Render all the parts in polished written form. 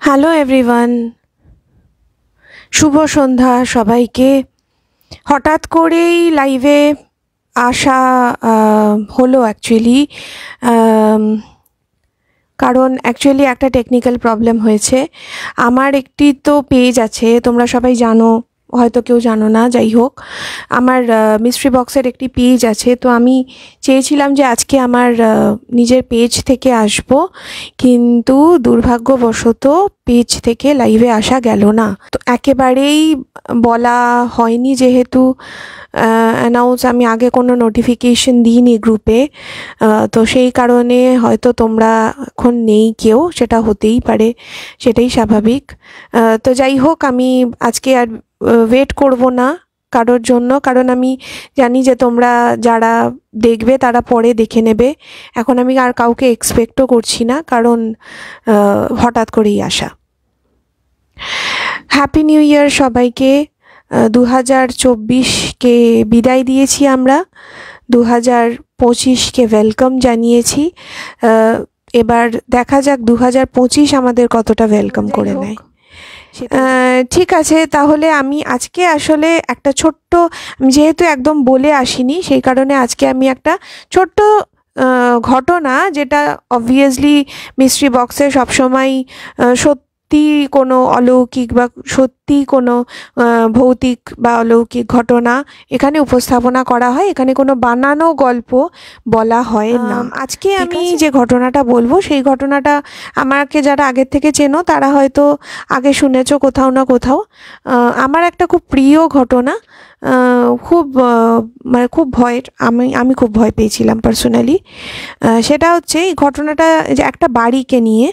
Hello everyone, শুভ সন্ধ্যা সবাইকে। হঠাৎ করেই লাইভে আসা হলো অ্যাকচুয়ালি, কারণ অ্যাকচুয়ালি একটা টেকনিক্যাল প্রবলেম হয়েছে। আমার একটি তো পেজ আছে, তোমরা সবাই জানো, হয়তো কেউ জানো না, যাই হোক, আমার মিস্ট্রি বক্সের একটি পেজ আছে। তো আমি চেয়েছিলাম যে আজকে আমার নিজের পেজ থেকে আসব, কিন্তু দুর্ভাগ্যবশত পেজ থেকে লাইভে আসা গেল না। তো একেবারেই বলা হয়নি, যেহেতু অ্যানাউন্স আমি আগে কোনো নোটিফিকেশন দিইনি গ্রুপে, তো সেই কারণে হয়তো তোমরা এখন নেই কেউ, সেটা হতেই পারে, সেটাই স্বাভাবিক। তো যাই হোক, আমি আজকে আর ওয়েট করব না কারোর জন্য, কারণ আমি জানি যে তোমরা যারা দেখবে তারা পরে দেখে নেবে। এখন আমি আর কাউকে এক্সপেক্টও করছি না, কারণ হঠাৎ করেই আসা। হ্যাপি নিউ ইয়ার সবাইকে। 2024কে বিদায় দিয়েছি আমরা, 2025কে ওয়েলকাম জানিয়েছি। এবার দেখা যাক 2025 আমাদের কতটা ওয়েলকাম করে নেয়। ঠিক আছে, তাহলে আমি আজকে আসলে একটা ছোট্ট, যেহেতু একদম বলে আসিনি, সেই কারণে আজকে আমি একটা ছোট্ট ঘটনা, যেটা অবভিয়াসলি মিস্ট্রি বক্সে সবসময় সত্যি কোনো অলৌকিক বা সত্যি কোনো ভৌতিক বা অলৌকিক ঘটনা এখানে উপস্থাপনা করা হয়, এখানে কোনো বানানো গল্প বলা হয় না। আজকে আমি যে ঘটনাটা বলবো, সেই ঘটনাটা আমাকে যারা আগের থেকে চেনো তারা হয়তো আগে শুনেছো কোথাও না কোথাও। আমার একটা খুব প্রিয় ঘটনা, খুব মানে খুব ভয়ের, আমি খুব ভয় পেয়েছিলাম পার্সোনালি। সেটা হচ্ছে এই ঘটনাটা যে একটা বাড়িকে নিয়ে।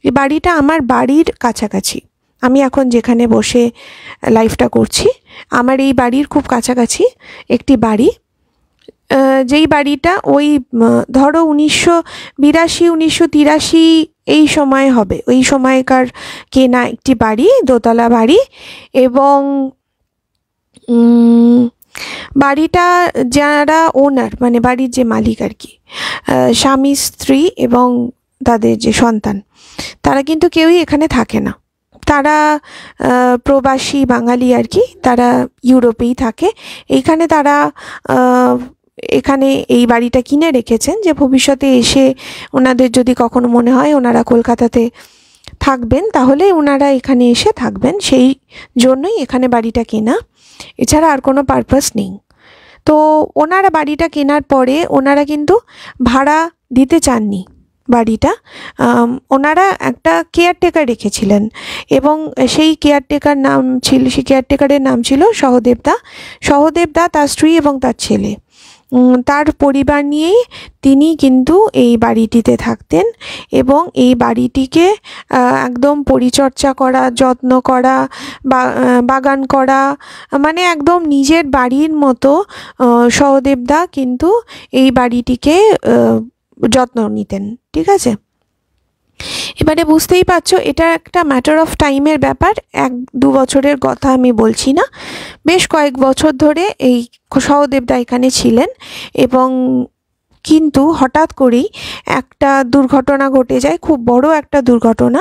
এই বাড়িটা আমার বাড়ির কাছাকাছি, আমি এখন যেখানে বসে লাইভটা করছি আমার এই বাড়ির খুব কাছাকাছি একটি বাড়ি, যেই বাড়িটা ওই ধরো 1982 1983 এই সময় হবে, ওই সময়কার কেনা একটি বাড়ি, দোতলা বাড়ি। এবং বাড়িটা যারা ওনার, মানে বাড়ির যে মালিক আর কি, স্বামী স্ত্রী এবং তাদের যে সন্তান, তারা কিন্তু কেউই এখানে থাকে না। তারা প্রবাসী বাঙালি আর কি, তারা ইউরোপেই থাকে। এইখানে তারা এখানে এই বাড়িটা কিনে রেখেছেন যে ভবিষ্যতে এসে ওনাদের যদি কখনো মনে হয় ওনারা কলকাতাতে থাকবেন, তাহলে ওনারা এখানে এসে থাকবেন, সেই জন্যই এখানে বাড়িটা কেনা, এছাড়া আর কোনো পারপাস নেই। তো ওনারা বাড়িটা কেনার পরে ওনারা কিন্তু ভাড়া দিতে চাননি বাড়িটা, ওনারা একটা কেয়ারটেকার রেখেছিলেন, এবং সেই কেয়ারটেকারের নাম ছিল সহদেবদা, তার স্ত্রী এবং তার ছেলে, তার পরিবার নিয়েই তিনি কিন্তু এই বাড়িটিতে থাকতেন। এবং এই বাড়িটিকে একদম পরিচর্যা করা, যত্ন করা, বাগান করা, মানে একদম নিজের বাড়ির মতো সহদেবদা কিন্তু এই বাড়িটিকে যত্ন নিতেন, ঠিক আছে। এবারে বুঝতেই পারছো, এটা একটা ম্যাটার অফ টাইমের ব্যাপার, 1-2 বছরের কথা আমি বলছি না, বেশ কয়েক বছর ধরে এই সহদেবদা এখানে ছিলেন। এবং কিন্তু হঠাৎ করেই একটা দুর্ঘটনা ঘটে যায়, খুব বড় একটা দুর্ঘটনা।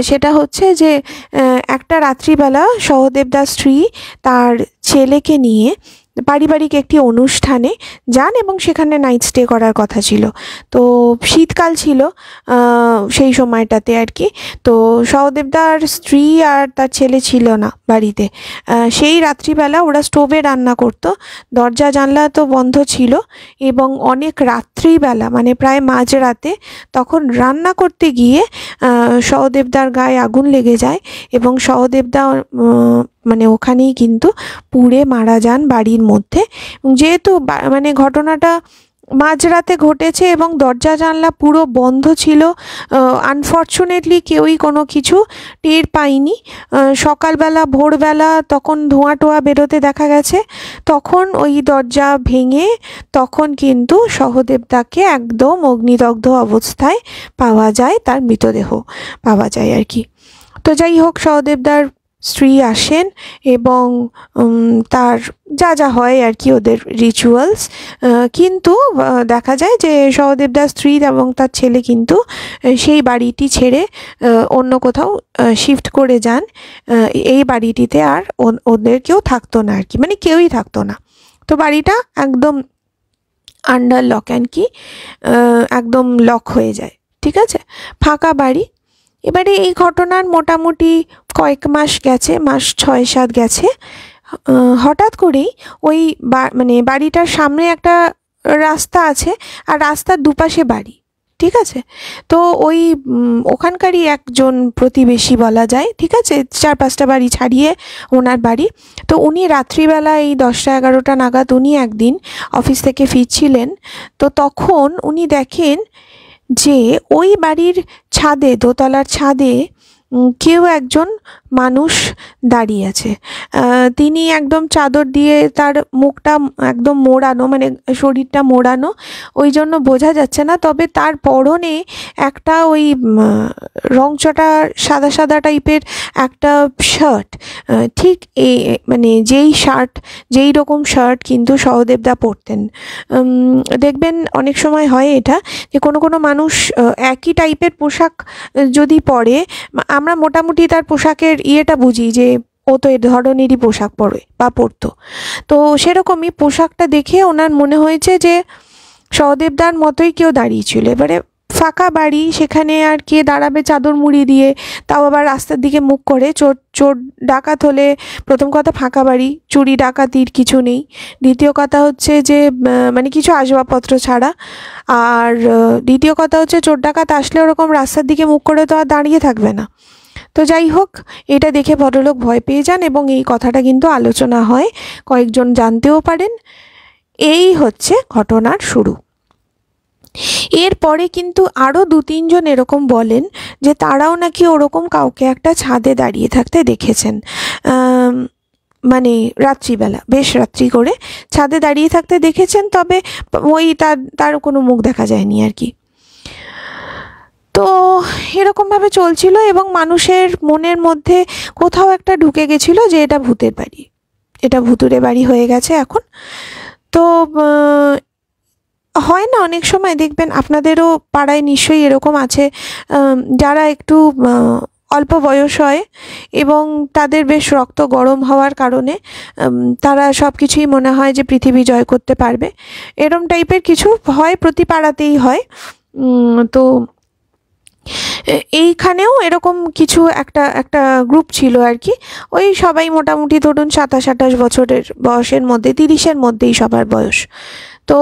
সেটা হচ্ছে যে একটা রাত্রিবেলা সহদেবদার স্ত্রী তার ছেলেকে নিয়ে পারিবারিক একটি অনুষ্ঠানে যান, এবং সেখানে নাইট স্টে করার কথা ছিল। তো শীতকাল ছিল সেই সময়টাতে আর কি। তো সহদেবদার স্ত্রী আর তার ছেলে ছিল না বাড়িতে। সেই রাত্রিবেলা ওরা স্টোভে রান্না করতো, দরজা জানলা তো বন্ধ ছিল, এবং অনেক রাত্রিবেলা, মানে প্রায় মাঝরাতে, তখন রান্না করতে গিয়ে সহদেবদার গায়ে আগুন লেগে যায়, এবং সহদেবদা মানে ওখানেই কিন্তু পুড়ে মারা যান বাড়ির মধ্যে। যেহেতু মানে ঘটনাটা মাঝরাতে ঘটেছে এবং দরজা জানলা পুরো বন্ধ ছিল, আনফর্চুনেটলি কেউই কোনো কিছু টের পায়নি। সকালবেলা ভোরবেলা তখন ধোঁয়া টোয়া বেরোতে দেখা গেছে, তখন ওই দরজা ভেঙে তখন কিন্তু সহদেবদাকে একদম অগ্নিদগ্ধ অবস্থায় পাওয়া যায়, তার মৃতদেহ পাওয়া যায় আর কি। তো যাই হোক, সহদেবদার স্ত্রী আসেন এবং তার যা যা হয় আর কি ওদের রিচুয়ালস, কিন্তু দেখা যায় যে সহদেবদার স্ত্রী এবং তার ছেলে কিন্তু সেই বাড়িটি ছেড়ে অন্য কোথাও শিফট করে যান। এই বাড়িটিতে আর ওদের কেউ থাকতো না আর কি, মানে কেউই থাকতো না। তো বাড়িটা একদম আন্ডার লক অ্যান্ড কি, একদম লক হয়ে যায়, ঠিক আছে, ফাঁকা বাড়ি। এবারে এই ঘটনার মোটামুটি কয়েক মাস গেছে, মাস 6-7 গেছে। হঠাৎ করেই ওই মানে বাড়িটার সামনে একটা রাস্তা আছে, আর রাস্তার দুপাশে বাড়ি, ঠিক আছে। তো ওই ওখানকারই একজন প্রতিবেশী বলা যায়, ঠিক আছে, 4-5টা বাড়ি ছাড়িয়ে ওনার বাড়ি। তো উনি রাত্রিবেলা এই 10টা-11টা নাগাদ উনি একদিন অফিস থেকে ফিরছিলেন। তো তখন উনি দেখেন যে ওই বাড়ির ছাদে, দোতলার ছাদে কেউ একজন মানুষ দাঁড়িয়ে আছে। তিনি একদম চাদর দিয়ে তার মুখটা একদম মোড়ানো, মানে শরীরটা মোড়ানো, ওই জন্য বোঝা যাচ্ছে না। তবে তার পরনে একটা ওই রংচটা সাদা সাদা টাইপের একটা শার্ট, ঠিক এই মানে যেই রকম শার্ট কিন্তু সহদেবদা পরতেন। দেখবেন অনেক সময় হয় এটা, যে কোনো কোনো মানুষ একই টাইপের পোশাক যদি পরে, আমরা মোটামুটি তার পোশাকের ইয়েটা বুঝি যে ও তো এ ধরনেরই পোশাক পরে বা পরতো। তো সেরকমই পোশাকটা দেখে ওনার মনে হয়েছে যে সহদেবদার মতোই কেউ দাঁড়িয়েছিল। এবারে ফাঁকা বাড়ি, সেখানে আর কে দাঁড়াবে চাদর মুড়ি দিয়ে, তাও আবার রাস্তার দিকে মুখ করে। চোর ডাকাত হলে প্রথম কথা ফাঁকা বাড়ি, চুরি ডাকাতির কিছু নেই। দ্বিতীয় কথা হচ্ছে যে মানে কিছু আসবাবপত্র ছাড়া। আর দ্বিতীয় কথা হচ্ছে চোর ডাকাত আসলে ওরকম রাস্তার দিকে মুখ করে তো আর দাঁড়িয়ে থাকবে না। তো যাই হোক, এটা দেখে ভদ্রলোক ভয় পেয়ে যান এবং এই কথাটা কিন্তু আলোচনা হয়, কয়েকজন জানতেও পারেন। এই হচ্ছে ঘটনার শুরু। এরপরে কিন্তু আরও 2-3 জন এরকম বলেন যে তারাও নাকি ওরকম কাউকে একটা ছাদে দাঁড়িয়ে থাকতে দেখেছেন, মানে রাত্রিবেলা, বেশ রাত্রি করে ছাদে দাঁড়িয়ে থাকতে দেখেছেন। তবে ওই তার কোনো মুখ দেখা যায়নি আর কি। তো এরকমভাবে চলছিল এবং মানুষের মনের মধ্যে কোথাও একটা ঢুকে গেছিলো যে এটা ভূতের বাড়ি, এটা ভুতুড়ে বাড়ি হয়ে গেছে এখন। তো হয় না, অনেক সময় দেখবেন আপনাদেরও পাড়ায় নিশ্চয়ই এরকম আছে, যারা একটু অল্প বয়স হয় এবং তাদের বেশ রক্ত গরম হওয়ার কারণে তারা সব কিছুই মনে হয় যে পৃথিবী জয় করতে পারবে, এরম টাইপের কিছু হয়, প্রতি পাড়াতেই হয়। তো এইখানেও এরকম কিছু একটা গ্রুপ ছিল আর কি। ওই সবাই মোটামুটি ধরুন 27-28 বছরের বয়সের মধ্যে, 30-এর মধ্যেই সবার বয়স। তো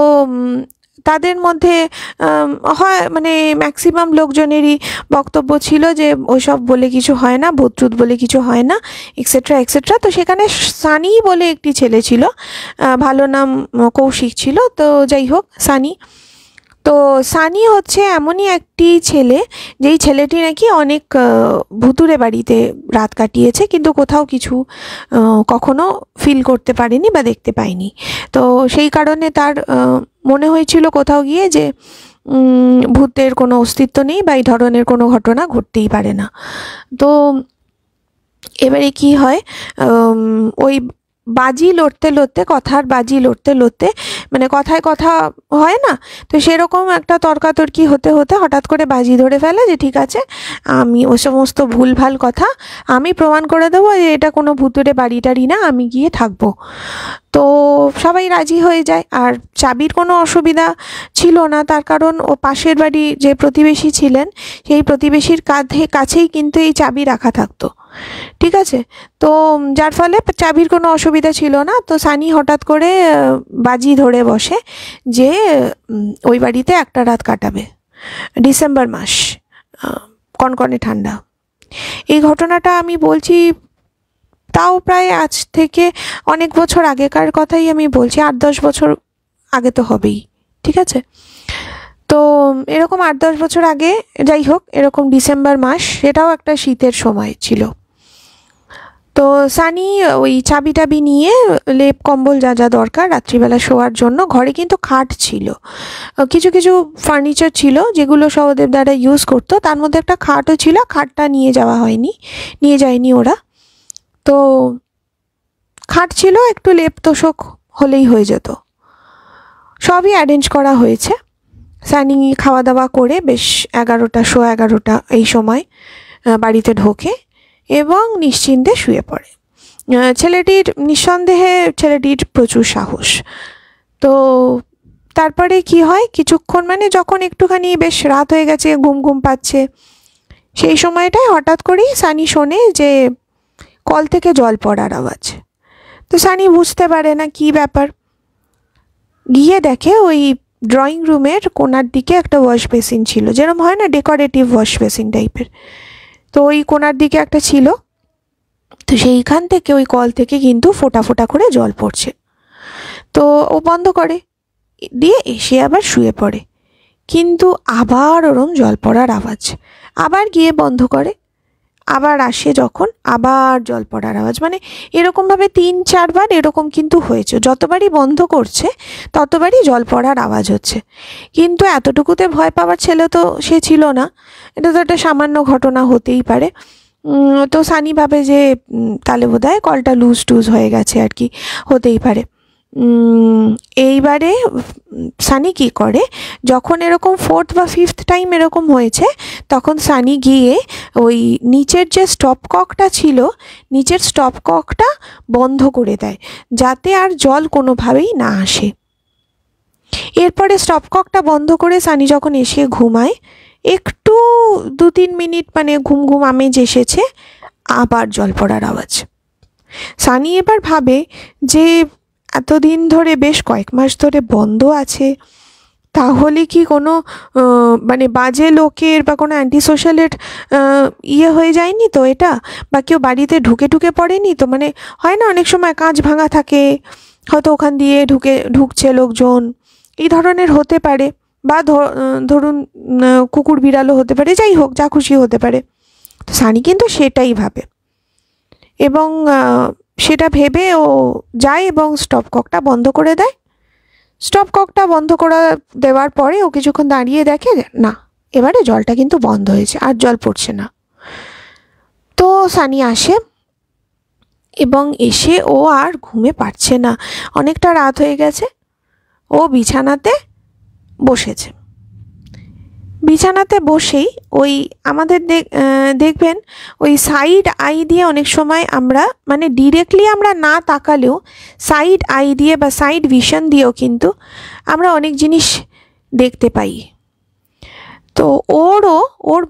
তাদের মধ্যে হয় মানে ম্যাক্সিমাম লোকজনেরই বক্তব্য ছিল যে ওইসব বলে কিছু হয় না, ভূত বলে কিছু হয় না, এক্সেট্রা এক্সেট্রা। তো সেখানে সানি বলে একটি ছেলে ছিল, ভালো নাম কৌশিক ছিল। তো যাই হোক, তো সানি হচ্ছে এমনই একটি ছেলে, যেই ছেলেটি নাকি অনেক ভুতুড়ে বাড়িতে রাত কাটিয়েছে, কিন্তু কোথাও কিছু কখনো ফিল করতে পারেনি বা দেখতে পায়নি। তো সেই কারণে তার মনে হয়েছিল কোথাও গিয়ে যে ভূতের কোনো অস্তিত্ব নেই বা এই ধরনের কোনো ঘটনা ঘটতেই পারে না। তো এবারে কি হয়, ওই বাজি লড়তে লড়তে, কথার বাজি লড়তে লড়তে, মানে কথায় কথা হয় না, তো সেরকম একটা তর্কাতর্কি হতে হতে হঠাৎ করে বাজি ধরে ফেলে যে ঠিক আছে, আমি ও সমস্ত ভুলভাল কথা আমি প্রমাণ করে দেবো যে এটা কোনো ভুতুড়ে বাড়িটারই না, আমি গিয়ে থাকবো। তো সবাই রাজি হয়ে যায়। আর চাবির কোনো অসুবিধা ছিল না, তার কারণ ও পাশের বাড়ি যে প্রতিবেশী ছিলেন, সেই প্রতিবেশীর কাছেই কিন্তু এই চাবি রাখা থাকতো, ঠিক আছে। তো যার ফলে চাবির কোনো অসুবিধা ছিল না। তো সানি হঠাৎ করে বাজি ধরে বসে যে ওই বাড়িতে একটা রাত কাটাবে, ডিসেম্বর মাস, কনকনে ঠান্ডা। এই ঘটনাটা আমি বলছি তাও প্রায় আজ থেকে অনেক বছর আগেকার কথাই আমি বলছি, 8-10 বছর আগে তো হবেই, ঠিক আছে। তো এরকম 8-10 বছর আগে, যাই হোক, এরকম ডিসেম্বর মাস, সেটাও একটা শীতের সময় ছিল। তো সানি ওই চাবি টাবি নিয়ে, লেপ কম্বল যা যা দরকার রাত্রিবেলা শোয়ার জন্য, ঘরে কিন্তু খাট ছিল, কিছু কিছু ফার্নিচার ছিল যেগুলো সহদেব দাদা ইউজ করতো, তার মধ্যে একটা খাটও ছিল। খাটটা নিয়ে যায়নি ওরা। তো খাট ছিল, একটু লেপ তোষক হলেই হয়ে যেত। সবই অ্যারেঞ্জ করা হয়েছে। সানি খাওয়া দাওয়া করে বেশ 11টা 11:15 এই সময় বাড়িতে ঢোকে এবং নিশ্চিন্তে শুয়ে পড়ে। ছেলেটির নিঃসন্দেহে ছেলেটির প্রচুর সাহস। তো তারপরে কি হয়, কিছুক্ষণ মানে যখন একটুখানি বেশ রাত হয়ে গেছে, ঘুম ঘুম পাচ্ছে, সেই সময়টায় হঠাৎ করেই সানি শোনে যে কল থেকে জল পড়ার আওয়াজ। তো সানি বুঝতে পারে না কি ব্যাপার। গিয়ে দেখে ওই ড্রয়িং রুমের কোণার দিকে একটা ওয়াশ বেসিন ছিল, যেরকম হয় না ডেকোরেটিভ ওয়াশ বেসিন টাইপের। তো ওই কোণার দিকে একটা ছিল। তো সেইখান থেকে ওই কল থেকে কিন্তু ফোঁটা ফোঁটা করে জল পড়ছে। তো ও বন্ধ করে দিয়ে এসে আবার শুয়ে পড়ে, কিন্তু আবার ওরম জল পড়ার আওয়াজ। আবার গিয়ে বন্ধ করে, আবার আসে যখন, আবার জল পড়ার আওয়াজ। মানে এরকমভাবে 3-4 বার এরকম কিন্তু হয়েছে। যতবারই বন্ধ করছে ততবারই জল পড়ার আওয়াজ হচ্ছে। কিন্তু এতটুকুতে ভয় পাওয়ার ছেলে তো সে ছিল না, এটা তো একটা সামান্য ঘটনা, হতেই পারে। তো সানি ভাবে যে তাহলে বোধহয় কলটা লুজ টুজ হয়ে গেছে আর কি, হতেই পারে। এইবারে সানি কি করে, যখন এরকম 4th বা 5th টাইম এরকম হয়েছে, তখন সানি গিয়ে ওই নিচের যে স্টপ ককটা ছিল, নিচের স্টপ ককটা বন্ধ করে দেয়, যাতে আর জল কোনোভাবেই না আসে। এরপরে স্টপ ককটা বন্ধ করে সানি যখন এসে ঘুমায়, একটু 2-3 মিনিট মানে ঘুম ঘুম আমেজ এসেছে, আবার জল পড়ার আওয়াজ। সানি এবার ভাবে যে এতদিন ধরে, বেশ কয়েক মাস ধরে বন্ধ আছে, তাহলে কি কোনো মানে বাজে লোকের বা কোনো অ্যান্টি সোশ্যালের ইয়ে হয়ে যায়নি তো এটা, বা কেউ বাড়িতে ঢুকে পড়েনি তো? মানে হয় না অনেক সময় কাঁচ ভাঙা থাকে, হয়তো ওখান দিয়ে ঢুকছে লোকজন, এই ধরনের হতে পারে। বা ধরুন কুকুর বিড়ালও হতে পারে, যাই হোক, যা খুশি হতে পারে। তো সানি কিন্তু সেটাই ভাবে, এবং সেটা ভেবে ও যায় এবং স্টপ ককটা বন্ধ করে দেয়। স্টপ ককটা বন্ধ করে দেওয়ার পরে ও কিছুক্ষণ দাঁড়িয়ে দেখে না, এবারে জলটা কিন্তু বন্ধ হয়েছে, আর জল পড়ছে না। তো সানি আসে এবং এসে ও আর ঘুমে পারছে না, অনেকটা রাত হয়ে গেছে। ও বিছানাতে বসেছে। বিছানাতে বসেই ওই আমাদের দেখবেন ওই সাইড আই দিয়ে অনেক সময় আমরা, মানে ডিরেক্টলি আমরা না তাকালেও সাইড আই দিয়ে বা সাইড ভিশন দিয়েও কিন্তু আমরা অনেক জিনিস দেখতে পাই। তো ওর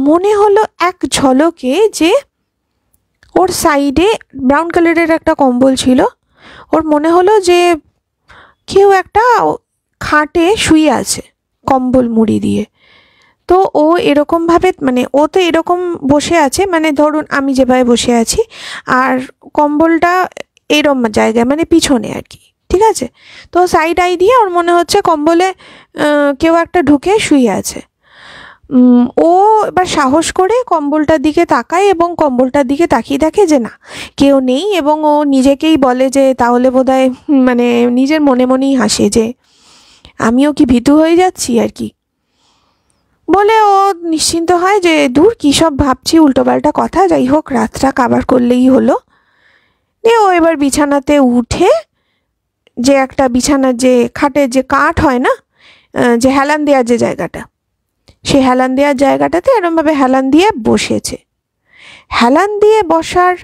মনে হলো এক ঝলকে যে ওর সাইডে ব্রাউন কালারের একটা কম্বল ছিল, ওর মনে হলো যে কেউ একটা খাটে শুয়ে আছে কম্বল মুড়ি দিয়ে। তো ও এরকমভাবে, মানে ও তো এরকম বসে আছে, মানে ধরুন আমি যেভাবে বসে আছি, আর কম্বলটা এরম জায়গায়, মানে পিছনে আর কি, ঠিক আছে? তো সাইড আই দিয়ে ওর মনে হচ্ছে কম্বলে কেউ একটা ঢুকে শুয়ে আছে। ও এবার সাহস করে কম্বলটার দিকে তাকায় এবং কম্বলটার দিকে তাকিয়ে দেখে যে না, কেউ নেই। এবং ও নিজেকেই বলে যে তাহলে বোধহয়, মানে নিজের মনে মনেই হাসে যে আমিও কি ভীতু হয়ে যাচ্ছি আর কি, বলে ও নিশ্চিন্ত হয় যে দূর কী সব ভাবছি, উল্টোপাল্টা কথা, যাই হোক রাতটা কাবার করলেই হলো। দিয়ে ও এবার বিছানাতে উঠে, যে একটা বিছানার যে খাটের যে কাঠ হয় না, যে হেলান দেওয়ার যে জায়গাটা, সেই হেলান দেওয়ার জায়গাটাতে এরমভাবে হেলান দিয়ে বসেছে। হেলান দিয়ে বসার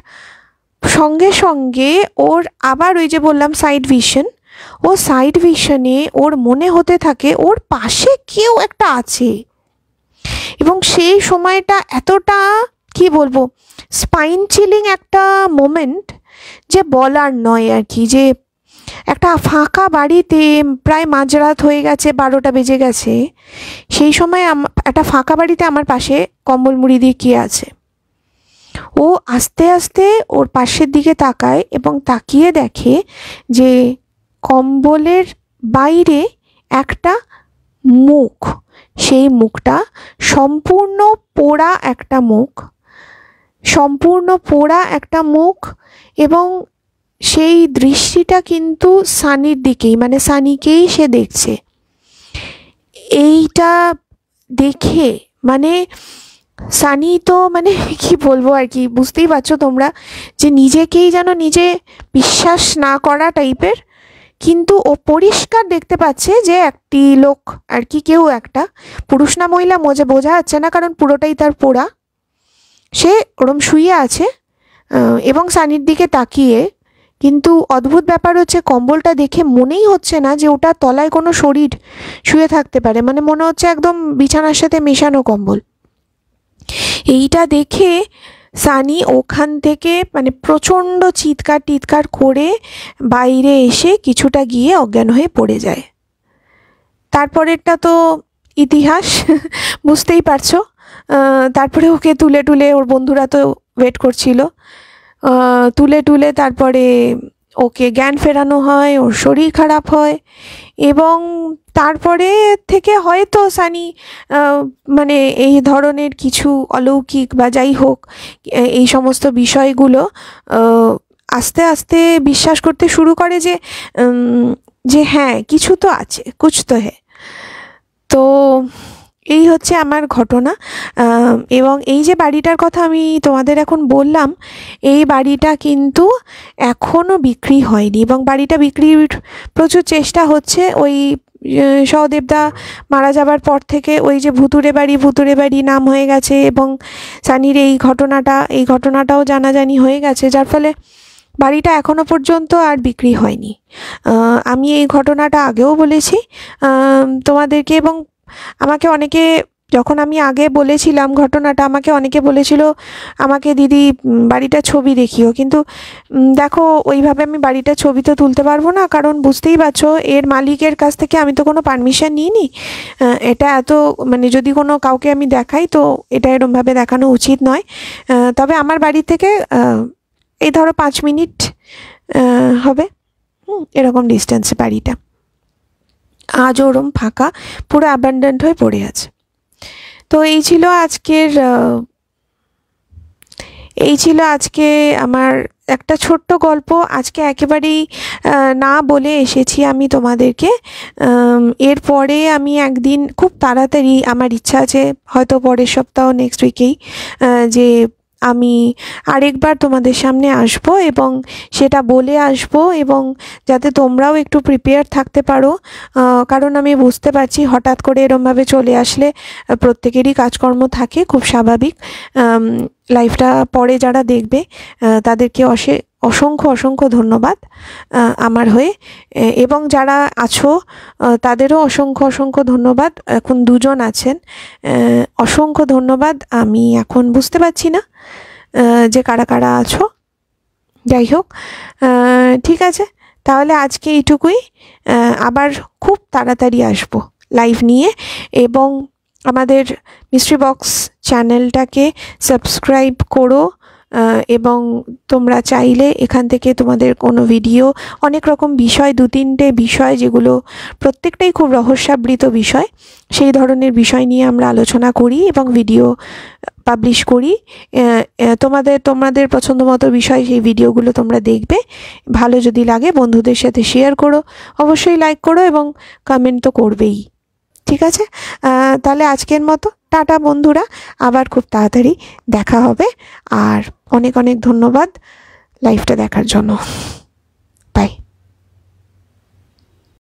সঙ্গে সঙ্গে ওর আবার ওই যে বললাম সাইড ভিশন, ও সাইড ভিশনে ওর মনে হতে থাকে ওর পাশে কেউ একটা আছে। এবং সেই সময়টা এতটা, কি বলবো, স্পাইন চিলিং একটা মোমেন্ট যে বলার নয় আর কি। যে একটা ফাঁকা বাড়িতে, প্রায় মাঝরাত হয়ে গেছে, 12টা বেজে গেছে, সেই সময় একটা ফাঁকা বাড়িতে আমার পাশে কম্বল মুড়ি দিয়ে কে আছে? ও আস্তে আস্তে ওর পাশের দিকে তাকায় এবং তাকিয়ে দেখে যে কম্বলের বাইরে একটা মুখ, সেই মুখটা সম্পূর্ণ পোড়া একটা মুখ, সম্পূর্ণ পোড়া একটা মুখ। এবং সেই দৃষ্টিটা কিন্তু সানির দিকেই, মানে সানিকেই সে দেখছে। এইটা দেখে মানে সানি তো মানে কি বলবো আর কি, বুঝতেই পারছো তোমরা যে নিজেকেই যেন নিজে বিশ্বাস না করা টাইপের। কিন্তু ও পরিষ্কার দেখতে পাচ্ছে যে একটি লোক আর কি, কেউ একটা, পুরুষ না মহিলা বোঝা যাচ্ছে না কারণ পুরোটাই তার পোড়া, সে ওরম শুয়ে আছে এবং সানির দিকে তাকিয়ে। কিন্তু অদ্ভুত ব্যাপার হচ্ছে কম্বলটা দেখে মনেই হচ্ছে না যে ওটার তলায় কোনো শরীর শুয়ে থাকতে পারে, মানে মনে হচ্ছে একদম বিছানার সাথে মেশানো কম্বল। এইটা দেখে সানি ওখান থেকে মানে প্রচণ্ড চিৎকার করে বাইরে এসে কিছুটা গিয়ে অজ্ঞান হয়ে পড়ে যায়। তারপরেরটা তো ইতিহাস, বুঝতেই পারছো। তারপরে ওকে তুলে ওর বন্ধুরা তো ওয়েট করছিল, তুলে তারপরে ওকে জ্ঞান ফেরানো হয়, ওর শরীর খারাপ হয় এবং তারপরে থেকে হয়তো সানি মানে এই ধরনের কিছু অলৌকিক বা যাই হোক এই সমস্ত বিষয়গুলো আস্তে আস্তে বিশ্বাস করতে শুরু করে যে যে হ্যাঁ কিছু তো আছে, কুছ তো হ্যায়। তো এই হচ্ছে আমার ঘটনা। এবং এই যে বাড়িটার কথা আমি তোমাদের এখন বললাম, এই বাড়িটা কিন্তু এখনও বিক্রি হয়নি এবং বাড়িটা বিক্রির প্রচুর চেষ্টা হচ্ছে। ওই সহদেবদা মারা যাবার পর থেকে ওই যে ভুতুড়ে বাড়ি নাম হয়ে গেছে এবং সানির এই ঘটনাটাও জানাজানি হয়ে গেছে, যার ফলে বাড়িটা এখনও পর্যন্ত আর বিক্রি হয়নি। আমি এই ঘটনাটা আগেও বলেছি তোমাদেরকে, এবং আমাকে অনেকে, যখন আমি আগে বলেছিলাম ঘটনাটা, আমাকে অনেকে বলেছিল আমাকে দিদি বাড়িটার ছবি দেখিও, কিন্তু দেখো ওইভাবে আমি বাড়িটার ছবি তো তুলতে পারবো না, কারণ বুঝতেই পারছো এর মালিকের কাছ থেকে আমি তো কোনো পারমিশন নিইনি। এটা এত মানে যদি কোনো কাউকে আমি দেখাই তো এটা এরমভাবে দেখানো উচিত নয়। তবে আমার বাড়ি থেকে এই ধরো 5 মিনিট হবে এরকম ডিস্টেন্সে বাড়িটা। আজ ওরম ফাঁকা, পুরো অ্যাবান্ডেন্ট হয়ে পড়ে আছে। তো এই ছিল আজকে আমার একটা ছোট্ট গল্প। আজকে একেবারেই না বলে এসেছি আমি তোমাদেরকে। এরপরে আমি একদিন খুব তাড়াতাড়ি, আমার ইচ্ছা আছে হয়তো পরের সপ্তাহ নেক্সট উইকেই, যে আমি আরেকবার তোমাদের সামনে আসব এবং সেটা বলে আসব, এবং যাতে তোমরাও একটু প্রিপেয়ার থাকতে পারো। কারণ আমি বুঝতে পারছি হঠাৎ করে এরমভাবে চলে আসলে প্রত্যেকেরই কাজকর্ম থাকে, খুব স্বাভাবিক। লাইভটা পরে যারা দেখবে তাদেরকে অসংখ্য ধন্যবাদ আমার হয়ে, এবং যারা আছো তাদেরও অসংখ্য ধন্যবাদ। এখন 2 জন আছেন, অসংখ্য ধন্যবাদ। আমি এখন বুঝতে পারছি না যে কারা আছো। যাই হোক, ঠিক আছে, তাহলে আজকে এইটুকুই। আবার খুব তাড়াতাড়ি আসবো লাইভ নিয়ে, এবং আমাদের মিস্ট্রি বক্স চ্যানেলটাকে সাবস্ক্রাইব করো। এবং তোমরা চাইলে এখান থেকে তোমাদের কোনো ভিডিও, অনেক রকম বিষয়, 2-3টে বিষয় যেগুলো প্রত্যেকটাই খুব রহস্যাবৃত বিষয়, সেই ধরনের বিষয় নিয়ে আমরা আলোচনা করি এবং ভিডিও পাবলিশ করি। তোমাদের পছন্দ মতো বিষয় সেই ভিডিওগুলো তোমরা দেখবে। ভালো যদি লাগে বন্ধুদের সাথে শেয়ার করো, অবশ্যই লাইক করো এবং কমেন্ট তো করবেই। ঠিক আছে, তাহলে আজকের মতো টাটা বন্ধুরা, আবার খুব তাড়াতাড়ি দেখা হবে। আর অনেক ধন্যবাদ লাইভটা দেখার জন্য। বাই।